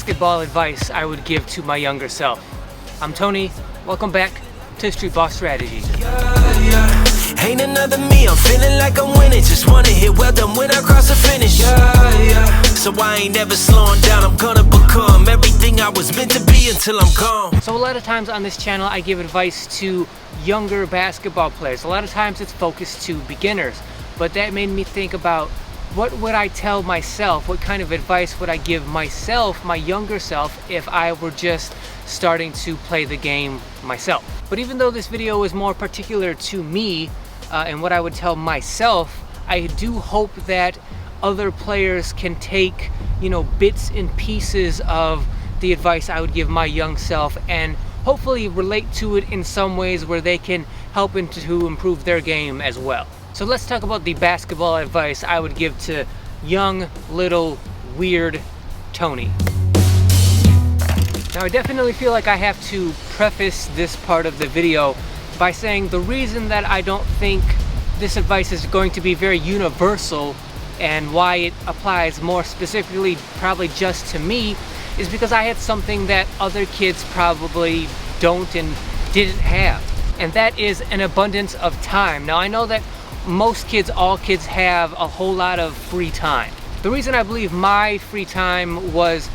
basketball advice I would give to my younger self. I'm Tony, welcome back to Streetball Strategies. Ain't another me, I'm feeling like I'm winning. Just wanna hit well done when I cross the finish. So I ain't never slowing down, I'm gonna become everything I was meant to be until I'm gone. So a lot of times on this channel I give advice to younger basketball players. A lot of times it's focused to beginners, but that made me think about what would I tell myself, what kind of advice would I give myself, my younger self, if I were just starting to play the game myself. But even though this video is more particular to me and what I would tell myself, I do hope that other players can take, bits and pieces of the advice I would give my young self and hopefully relate to it in some ways where they can help to improve their game as well. So let's talk about the basketball advice I would give to young, little, weird Tony. Now I definitely feel like I have to preface this part of the video by saying the reason that I don't think this advice is going to be very universal and why it applies more specifically probably just to me is because I had something that other kids probably don't and didn't have. And that is an abundance of time. Now I know that most kids, all kids have a whole lot of free time. The reason I believe my free time was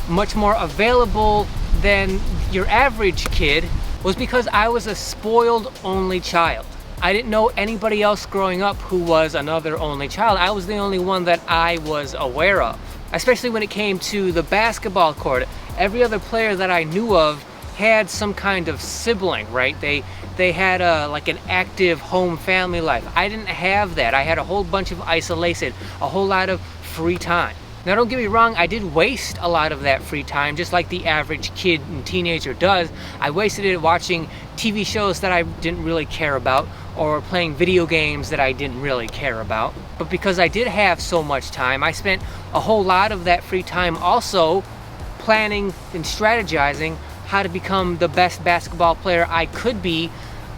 much more available than your average kid was because I was a spoiled only child. I didn't know anybody else growing up who was another only child. I was the only one that I was aware of, especially when it came to the basketball court. Every other player that I knew of had some kind of sibling, right? They had like an active home family life. I didn't have that. I had a whole bunch of isolation, a whole lot of free time. Now don't get me wrong, I did waste a lot of that free time, just like the average kid and teenager does. I wasted it watching TV shows that I didn't really care about, or playing video games that I didn't really care about. But because I did have so much time, I spent a whole lot of that free time also planning and strategizing how to become the best basketball player I could be,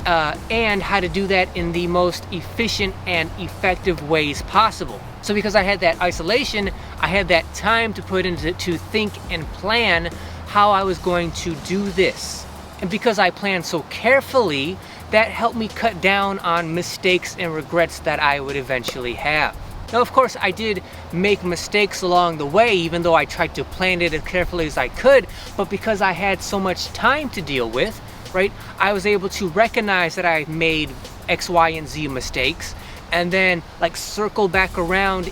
and how to do that in the most efficient and effective ways possible. So because I had that isolation, I had that time to put into to think and plan how I was going to do this. And because I planned so carefully, that helped me cut down on mistakes and regrets that I would eventually have. Now, of course, I did make mistakes along the way, even though I tried to plan it as carefully as I could, but because I had so much time to deal with, right, I was able to recognize that I made X, Y, and Z mistakes, and then like circle back around,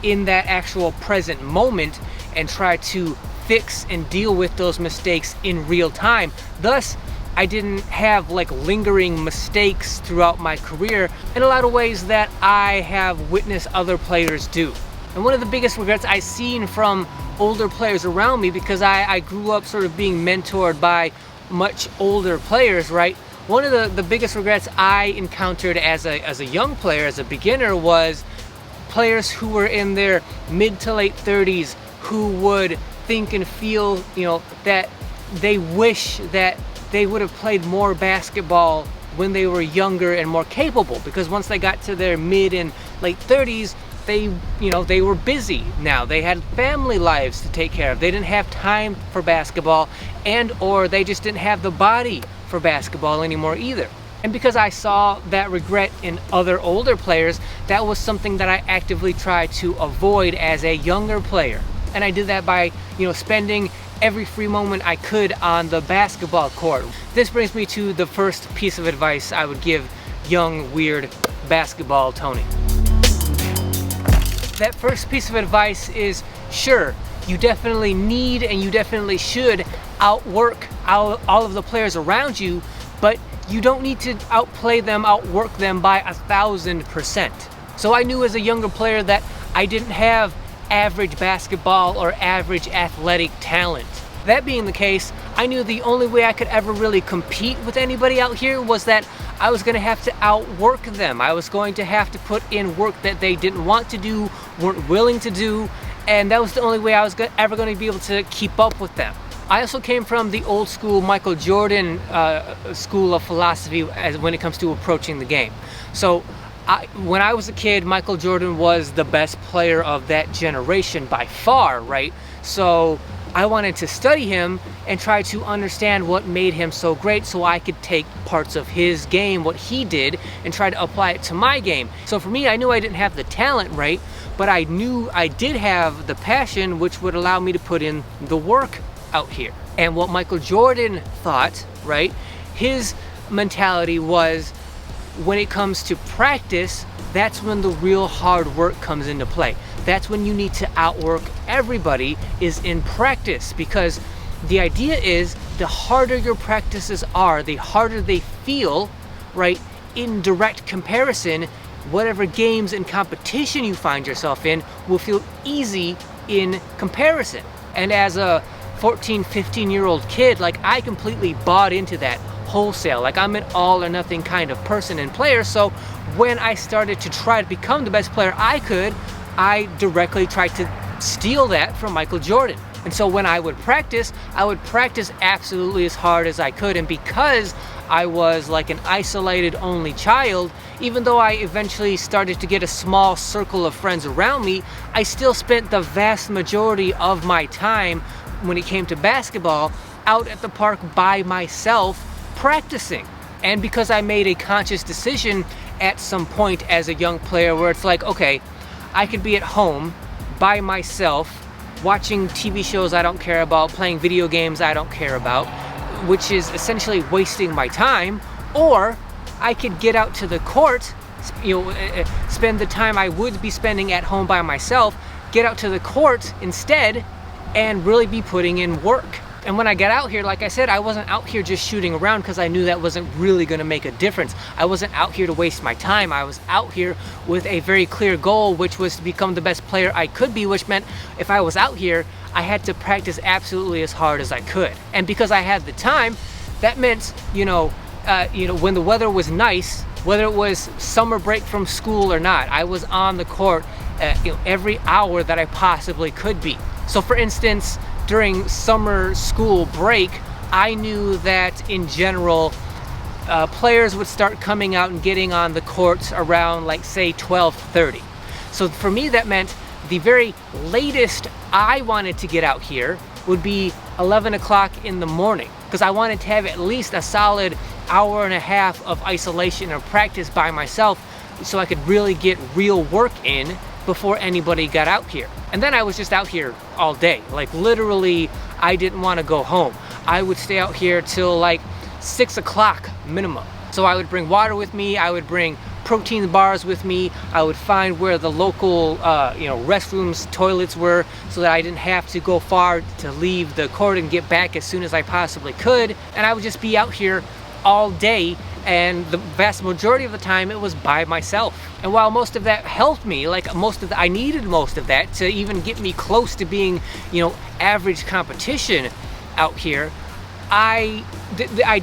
in that actual present moment and try to fix and deal with those mistakes in real time. Thus, I didn't have like lingering mistakes throughout my career in a lot of ways that I have witnessed other players do. And one of the biggest regrets I've seen from older players around me, because I grew up sort of being mentored by much older players, right? One of the biggest regrets I encountered as a young player, as a beginner, was players who were in their mid to late 30s who would think and feel, that they wish that they would have played more basketball when they were younger and more capable, because once they got to their mid and late 30s, they were busy now. They had family lives to take care of. They didn't have time for basketball, or they just didn't have the body for basketball anymore either. And because I saw that regret in other older players, that was something that I actively tried to avoid as a younger player. And I did that by, spending every free moment I could on the basketball court. This brings me to the first piece of advice I would give young, weird basketball Tony. That first piece of advice is, sure, you definitely need and you definitely should outwork all of the players around you, but you don't need to outplay them, outwork them by 1,000%. So I knew as a younger player that I didn't have average basketball or average athletic talent. That being the case, I knew the only way I could ever really compete with anybody out here was that I was going to have to outwork them. I was going to have to put in work that they didn't want to do, weren't willing to do, and that was the only way I was ever going to be able to keep up with them. I also came from the old school Michael Jordan school of philosophy when it comes to approaching the game. So when I was a kid, Michael Jordan was the best player of that generation by far, right? So I wanted to study him and try to understand what made him so great so I could take parts of his game, what he did, and try to apply it to my game. So for me, I knew I didn't have the talent right, but I knew I did have the passion, which would allow me to put in the work out here. And what Michael Jordan thought, right, his mentality was, when it comes to practice, that's when the real hard work comes into play. That's when you need to outwork everybody, is in practice, because the idea is the harder your practices are, the harder they feel, right? In direct comparison, whatever games and competition you find yourself in will feel easy in comparison. And as a 14, 15-year-old kid, like, I completely bought into that wholesale. Like, I'm an all or nothing kind of person and player. So when I started to try to become the best player I could, I directly tried to steal that from Michael Jordan. And so when I would practice absolutely as hard as I could. And because I was like an isolated only child, even though I eventually started to get a small circle of friends around me, I still spent the vast majority of my time when it came to basketball out at the park by myself practicing. And because I made a conscious decision at some point as a young player where it's like, okay, I could be at home by myself watching TV shows I don't care about, playing video games I don't care about, which is essentially wasting my time, or I could get out to the court, spend the time I would be spending at home by myself, get out to the court instead and really be putting in work. And when I got out here, like I said, I wasn't out here just shooting around because I knew that wasn't really going to make a difference. I wasn't out here to waste my time. I was out here with a very clear goal, which was to become the best player I could be, which meant if I was out here, I had to practice absolutely as hard as I could. And because I had the time, that meant, when the weather was nice, whether it was summer break from school or not, I was on the court every hour that I possibly could be. So for instance, during summer school break, I knew that in general, players would start coming out and getting on the courts around, like, say 12:30. So for me, that meant the very latest I wanted to get out here would be 11 o'clock in the morning, because I wanted to have at least a solid hour and a half of isolation or practice by myself so I could really get real work in before anybody got out here. And then I was just out here all day. Like, literally, I didn't want to go home. I would stay out here till like 6 o'clock minimum. So I would bring water with me, I would bring protein bars with me, I would find where the local restrooms, toilets were, so that I didn't have to go far to leave the court and get back as soon as I possibly could. And I would just be out here all day, and the vast majority of the time it was by myself. And while most of that helped me, I needed most of that to even get me close to being, average competition out here, I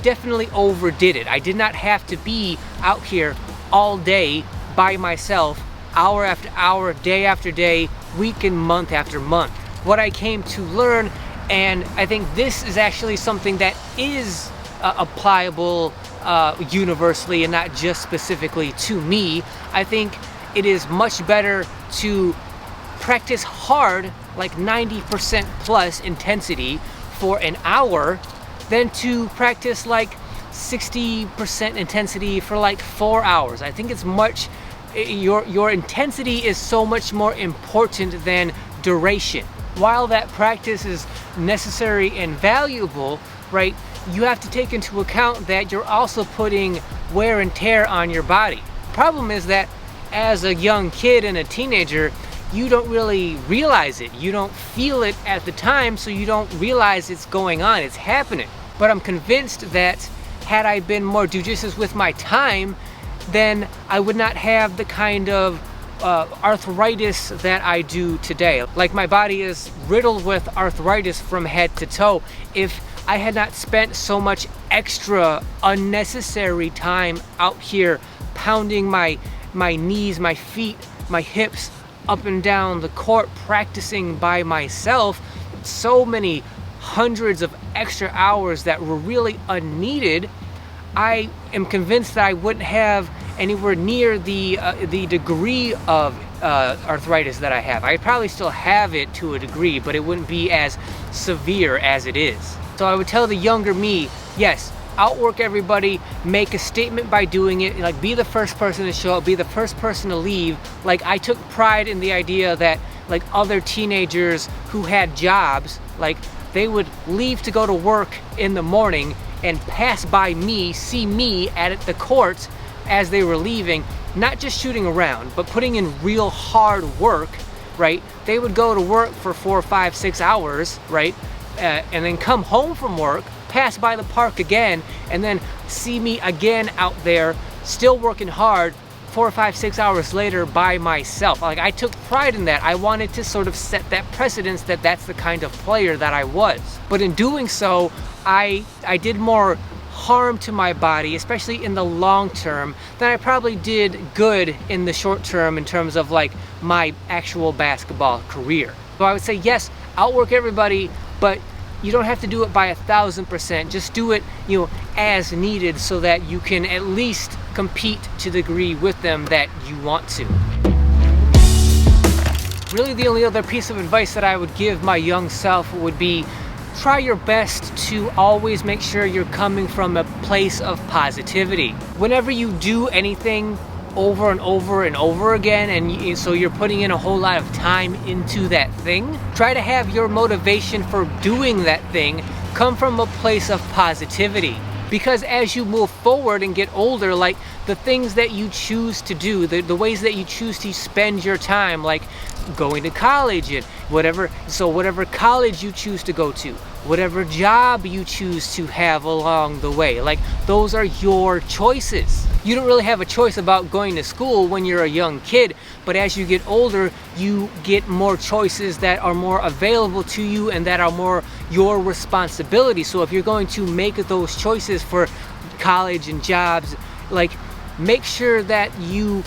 definitely overdid it. I did not have to be out here all day by myself, hour after hour, day after day, week and month after month. What I came to learn, and I think this is actually something that is applicable universally and not just specifically to me, I think it is much better to practice hard, like 90% plus intensity for an hour, than to practice like 60% intensity for like 4 hours. I think it's your intensity is so much more important than duration. While that practice is necessary and valuable, right, you have to take into account that you're also putting wear and tear on your body. Problem is that as a young kid and a teenager, you don't really realize it. You don't feel it at the time, so you don't realize it's going on, it's happening. But I'm convinced that had I been more judicious with my time, then I would not have the kind of arthritis that I do today. Like, my body is riddled with arthritis from head to toe. If I had not spent so much extra unnecessary time out here pounding my knees, my feet, my hips up and down the court, practicing by myself, so many hundreds of extra hours that were really unneeded, I am convinced that I wouldn't have anywhere near the degree of arthritis that I have. I probably still have it to a degree, but it wouldn't be as severe as it is. So I would tell the younger me, yes, outwork everybody, make a statement by doing it, like be the first person to show up, be the first person to leave. Like I took pride in the idea that like other teenagers who had jobs, like they would leave to go to work in the morning and pass by me, see me at the courts as they were leaving, not just shooting around, but putting in real hard work, right? They would go to work for 4, 5, 6 hours, right? And then come home from work, pass by the park again, and then see me again out there, still working hard 4, 5, 6 hours later by myself. Like I took pride in that. I wanted to sort of set that precedence that that's the kind of player that I was. But in doing so, I did more harm to my body, especially in the long term, than I probably did good in the short term in terms of like my actual basketball career. So I would say yes, outwork everybody, but you don't have to do it by 1,000%. Just do it, as needed so that you can at least compete to the degree with them that you want to. Really, the only other piece of advice that I would give my young self would be try your best to always make sure you're coming from a place of positivity. Whenever you do anything over and over and over again, and so you're putting in a whole lot of time into that thing, try to have your motivation for doing that thing come from a place of positivity. Because as you move forward and get older, like the things that you choose to do, the ways that you choose to spend your time, like going to college and whatever college you choose to go to, whatever job you choose to have along the way, like those are your choices. You don't really have a choice about going to school when you're a young kid, but as you get older, you get more choices that are more available to you and that are more your responsibility. So if you're going to make those choices for college and jobs, like make sure that you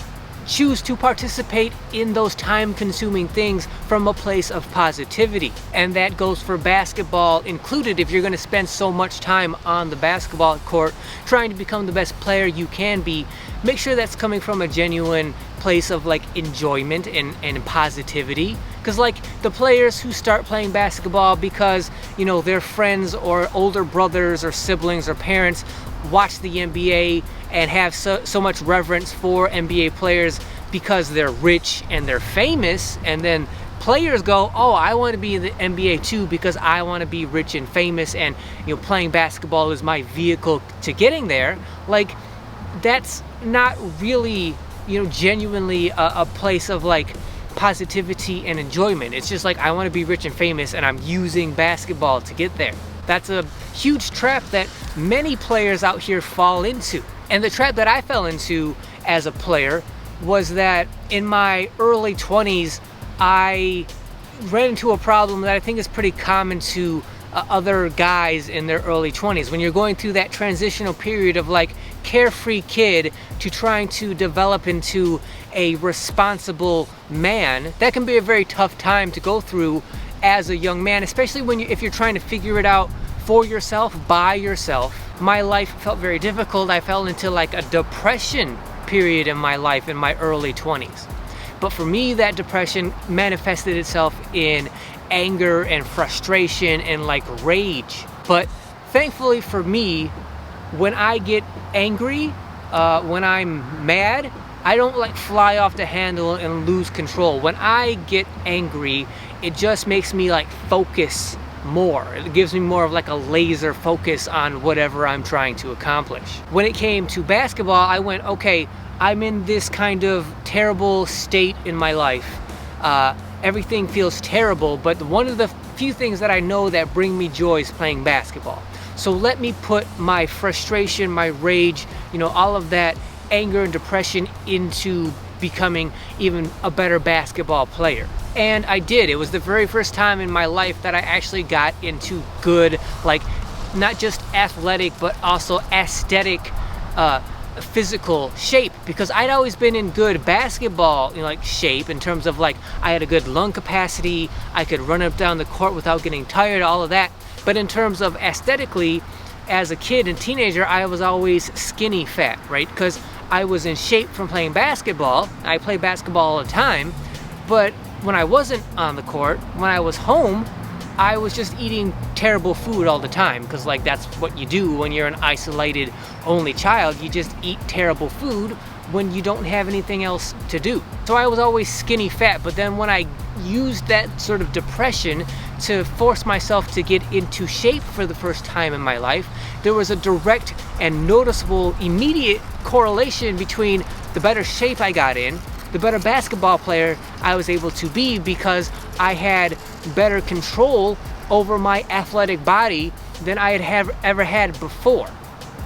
choose to participate in those time-consuming things from a place of positivity. And that goes for basketball included. If you're going to spend so much time on the basketball court trying to become the best player you can be, make sure that's coming from a genuine place of like enjoyment and positivity. Because like the players who start playing basketball because their friends or older brothers or siblings or parents watch the NBA and have so much reverence for NBA players because they're rich and they're famous, and then players go, oh, I want to be in the NBA too because I want to be rich and famous, and playing basketball is my vehicle to getting there. Like that's not really genuinely a place of like positivity and enjoyment. It's just like, I want to be rich and famous and I'm using basketball to get there. That's a huge trap that many players out here fall into. And the trap that I fell into as a player was that in my early 20s, I ran into a problem that I think is pretty common to other guys in their early 20s. When you're going through that transitional period of like carefree kid to trying to develop into a responsible man, that can be a very tough time to go through as a young man, especially if you're trying to figure it out for yourself, by yourself. My life felt very difficult. I fell into like a depression period in my life in my early 20s. But for me, that depression manifested itself in anger and frustration and like rage. But thankfully for me, when I get angry, when I'm mad, I don't like fly off the handle and lose control. When I get angry, it just makes me like focus more. It gives me more of like a laser focus on whatever I'm trying to accomplish. When it came to basketball, I went, okay, I'm in this kind of terrible state in my life. Everything feels terrible, but one of the few things that I know that bring me joy is playing basketball. So let me put my frustration, my rage, all of that anger and depression into becoming even a better basketball player. And I did. It was the very first time in my life that I actually got into good, like not just athletic, but also aesthetic, physical shape, because I'd always been in good basketball shape in terms of like I had a good lung capacity, I could run up down the court without getting tired, all of that. But in terms of aesthetically, as a kid and teenager, I was always skinny fat, right? Because I was in shape from playing basketball. I play basketball all the time, but when I wasn't on the court, when I was home, I was just eating terrible food all the time, because like that's what you do when you're an isolated only child. You just eat terrible food when you don't have anything else to do. So I was always skinny fat, but then when I used that sort of depression to force myself to get into shape for the first time in my life, there was a direct and noticeable immediate correlation between the better shape I got in, the better basketball player I was able to be, because I had better control over my athletic body than I had ever had before.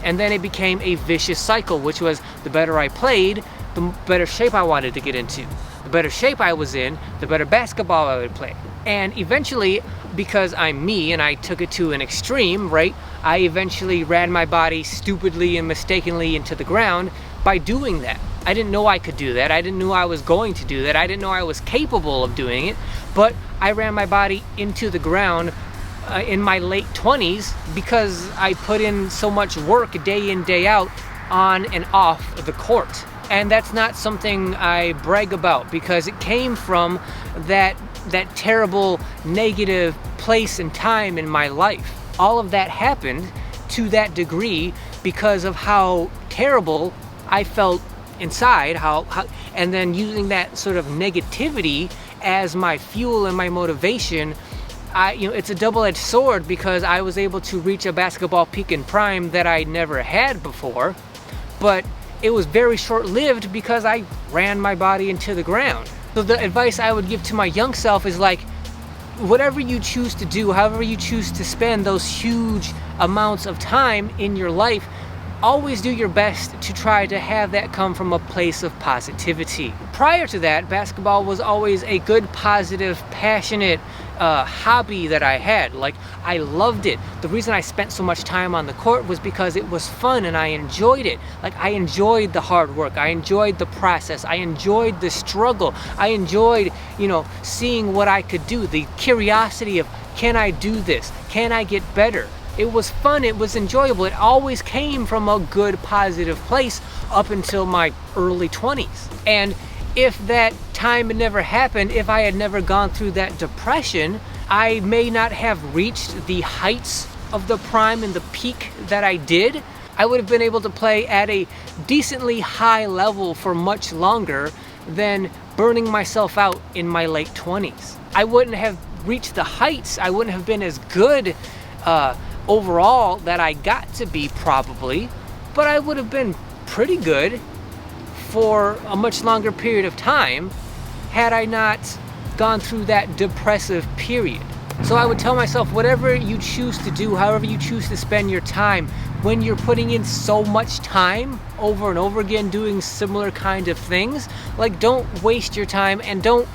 And then it became a vicious cycle, which was the better I played, the better shape I wanted to get into. The better shape I was in, the better basketball I would play. And eventually, because I'm me and I took it to an extreme, right? I eventually ran my body stupidly and mistakenly into the ground by doing that. I didn't know I could do that. I didn't know I was going to do that. I didn't know I was capable of doing it. But I ran my body into the ground in my late 20s because I put in so much work day in, day out on and off the court. And that's not something I brag about, because it came from that terrible negative place and time in my life. All of that happened to that degree because of how terrible I felt inside, and then using that sort of negativity as my fuel and my motivation. It's a double-edged sword, because I was able to reach a basketball peak in prime that I never had before, but it was very short-lived because I ran my body into the ground. So the advice I would give to my young self is like, whatever you choose to do, however you choose to spend those huge amounts of time in your life, always do your best to try to have that come from a place of positivity. Prior to that, basketball was always a good, positive, passionate hobby that I had. Like, I loved it. The reason I spent so much time on the court was because it was fun and I enjoyed it. Like, I enjoyed the hard work. I enjoyed the process. I enjoyed the struggle. I enjoyed, seeing what I could do. The curiosity of, can I do this? Can I get better? It was fun, it was enjoyable. It always came from a good, positive place up until my early 20s. And if that time had never happened, if I had never gone through that depression, I may not have reached the heights of the prime and the peak that I did. I would have been able to play at a decently high level for much longer than burning myself out in my late 20s. I wouldn't have reached the heights, I wouldn't have been as good overall that I got to be, probably, but I would have been pretty good for a much longer period of time had I not gone through that depressive period. So I would tell myself, whatever you choose to do, however you choose to spend your time, when you're putting in so much time over and over again doing similar kind of things, like, don't waste your time, and don't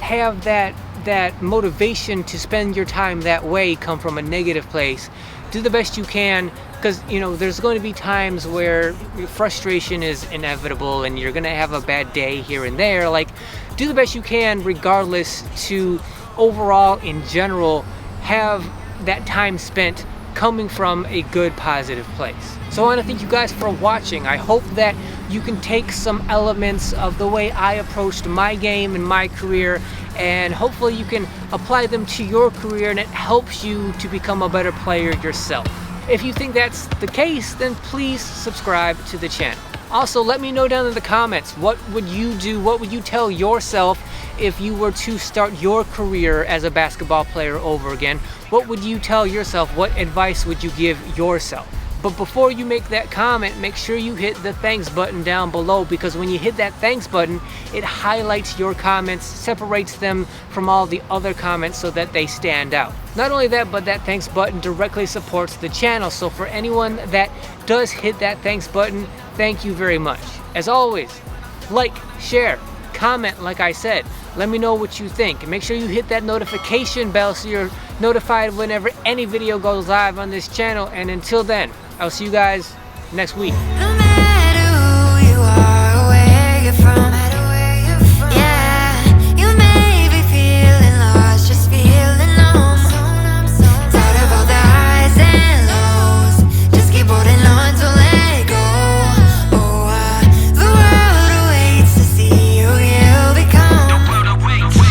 have that motivation to spend your time that way come from a negative place. Do the best you can, because there's going to be times where frustration is inevitable and you're going to have a bad day here and there. Like, do the best you can regardless, to overall in general have that time spent coming from a good, positive place. So I want to thank you guys for watching. I hope that you can take some elements of the way I approached my game and my career, and hopefully you can apply them to your career and it helps you to become a better player yourself. If you think that's the case, then please subscribe to the channel. Also, let me know down in the comments, what would you do, what would you tell yourself if you were to start your career as a basketball player over again? What would you tell yourself? What advice would you give yourself? But before you make that comment, make sure you hit the thanks button down below, because when you hit that thanks button, it highlights your comments, separates them from all the other comments so that they stand out. Not only that, but that thanks button directly supports the channel. So for anyone that does hit that thanks button, thank you very much. As always, like, share, comment, like I said. Let me know what you think. And make sure you hit that notification bell so you're notified whenever any video goes live on this channel. And until then, I'll see you guys next week.